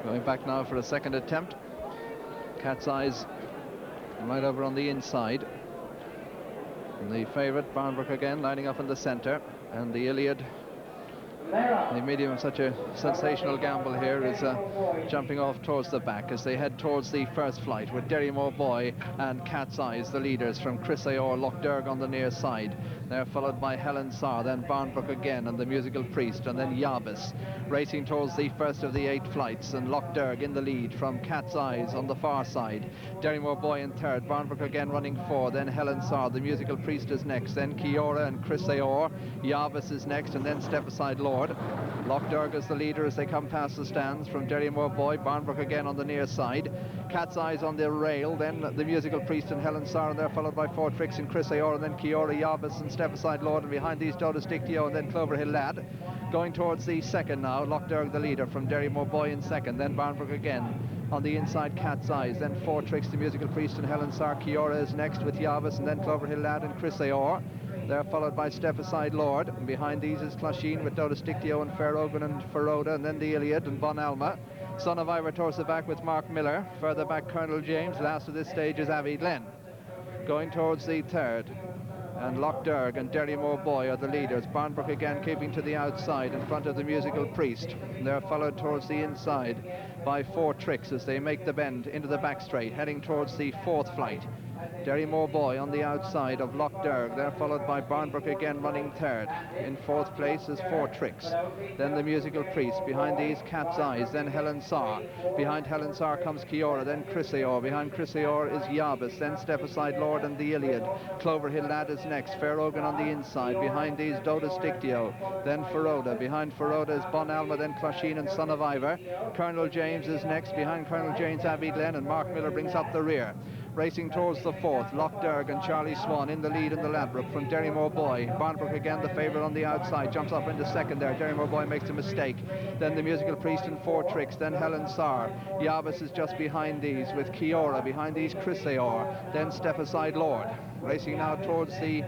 Going back now for a second attempt. Cat's Eyes right over on the inside. And the favourite, Barnbrook again, lining up in the centre. And the Iliad, the medium of such a sensational gamble here, is jumping off towards the back as they head towards the first flight with Derrymore Boy and Cat's Eyes, the leaders, from Chris Aor, Lochderg on the near side. They're followed by Helen Sarr, then Barnbrook again and the Musical Priest, and then Yabis racing towards the first of the 8 flights, and Lochderg in the lead from Cat's Eyes on the far side. Derrymore Boy in third, Barnbrook again running 4, then Helen Sarr, the Musical Priest is next, then Kiora and Chris Aor. Yabis is next, and then Stepaside Lord. Lochderg is the leader as they come past the stands from Derrymore Boy. Barnbrook again on the near side. Cat's Eyes on the rail, then the Musical Priest and Helen Sarr, and they're followed by Four Tricks and Chris Aor, and then Kiora, Yabis and Stepaside Lord, and behind these Dodos Dictio and then Cloverhill Lad. Going towards the second now, Lochderg the leader from Derrymore Boy in second, then Barnbrook again on the inside, Cat's Eyes, then Four Tricks, the Musical Priest and Helen Sarr. Kiora is next with Yabis, and then Cloverhill Lad and Chris Aor. They're followed by Stepaside Lord, and behind these is Closheen with Dodos Dictio and Fairoghan and Feroda, and then the Iliad and Bon Alma. Son of Ivor towards the back with Mark Miller. Further back, Colonel James. Last of this stage is Avi Glenn. Going towards the third, and Lochderg and Derrymore Boy are the leaders. Barnbrook again keeping to the outside in front of the Musical Priest. They're followed towards the inside by Four Tricks as they make the bend into the back straight, heading towards the 4th flight. Derrymore Boy on the outside of Lochderg. They're followed by Barnbrook again running third. In 4th place is Four Tricks. Then the Musical Priest. Behind these, Cat's Eyes. Then Helen Sarr. Behind Helen Sarr comes Kiora. Then Chris Aor. Behind Chris Aor is Yabis. Then Stepaside Lord and the Iliad. Cloverhill Lad is next. Fairoghan on the inside. Behind these, Dodos Dictio. Then Feroda. Behind Feroda is Bon Alma. Then Closheen and Son of Ivor. Colonel James is next. Behind Colonel James, Abbey Glen, and Mark Miller brings up the rear. Racing towards the 4th, Lochderg and Charlie Swan in the lead in the Ladbroke from Derrymore Boy. Barnbrook again the favourite on the outside, jumps up into second there. Derrymore Boy makes a mistake. Then the Musical Priest and Four Tricks, then Helen Sarr. Yabis is just behind these with Kiora. Behind these, Chris Aor. Then Stepaside Lord. Racing now towards the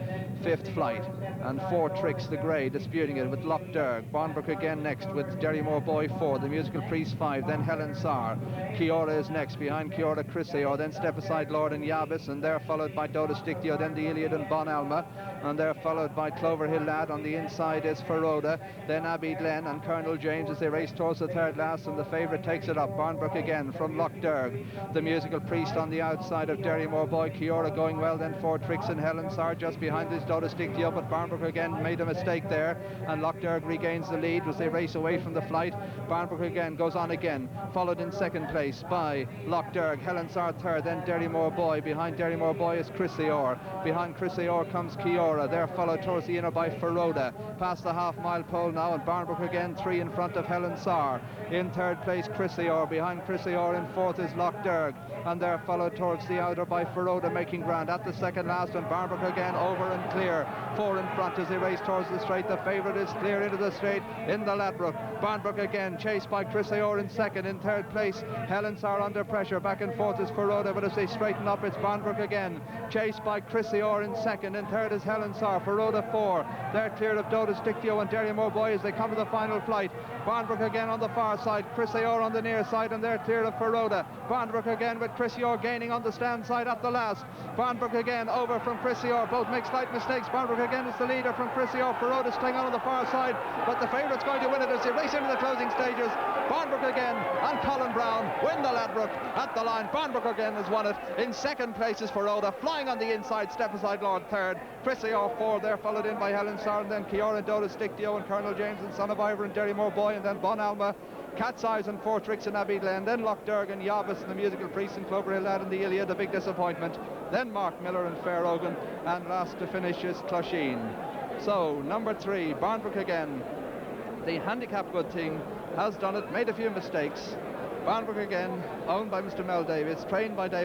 5th flight, and Four Tricks the grey disputing it with Lochderg. Barnbrook again next with Derrymore Boy 4, the Musical Priest 5, then Helen Sarr. Kiora is next. Behind Kiora, Chris Aor, then Stepaside Lord and Yabis, and they're followed by Dodos Dictio, then the Iliad and Bon Alma, and they're followed by Cloverhill Lad. On the inside is Feroda, then Abbey Glen and Colonel James as they race towards the 3rd last, and the favourite takes it up. Barnbrook again from Lochderg. The Musical Priest on the outside of Derrymore Boy. Kiora going well, then Four Tricks and Helen Sarr just behind this Dodos Dictio, but Barnbrook again made a mistake there, and Lochderg regains the lead as they race away from the flight. Barnbrook again goes on again, followed in 2nd place by Lochderg. Helen Sarr 3rd, then Derrymore Boy. Behind Derrymore Boy is Chris Aor. Behind Chris Aor comes Kiora. They're followed towards the inner by Feroda. Past the half-mile pole now, and Barnbrook again 3 in front of Helen Sarr. In 3rd place, Chris Aor. Behind Chris Aor in 4th is Lochderg, and they're followed towards the outer by Feroda making ground at the 2nd last, and Barnbrook again over and clear. 4 in front as they race towards the straight. The favourite is clear into the straight in the Ladbroke. Barnbrook again chased by Chris Aor in 2nd. In 3rd place, Helen Sarr under pressure. Back and forth is Feroda, but as they straighten up, it's Barnbrook again chased by Chris Aor in 2nd. In 3rd is Helen Sarr. Feroda 4. They're clear of Dodos Dictio and Derrymore Boy as they come to the final flight. Barnbrook again on the far side, Chris Aor on the near side, and they're clear of Feroda. Barnbrook again with Chris Aor gaining on the stand side at the last. Barnbrook again over from Chris Aor. Both make slight mistakes. Barnbrook again is the leader from Chris Aor. Feroda staying on the far side, but the favourite's going to win it as they race into the closing stages. Barnbrook again and Colin Brown win the Ladbroke at the line. Barnbrook again has won it. In 2nd place is Feroda, flying on the inside. Stepaside Lord 3rd. Chris Aor 4. They're followed in by Helen Sarr, and then Kiora, Dodos Dictio and Colonel James and Son of Ivor and Derrymore Boy, and then Bon Alma, Cat's Eyes and Four Tricks and Abbey Glen, then Lochderg and Yabis and the Musical Priest and Cloverhill Lad and the Iliad, a big disappointment, then Mark Miller and Fairoghan, and last to finish is Closheen. So number 3, Barnbrook again. The handicap good thing has done it, made a few mistakes. Barnbrook again, owned by Mr. Mel Davis, trained by David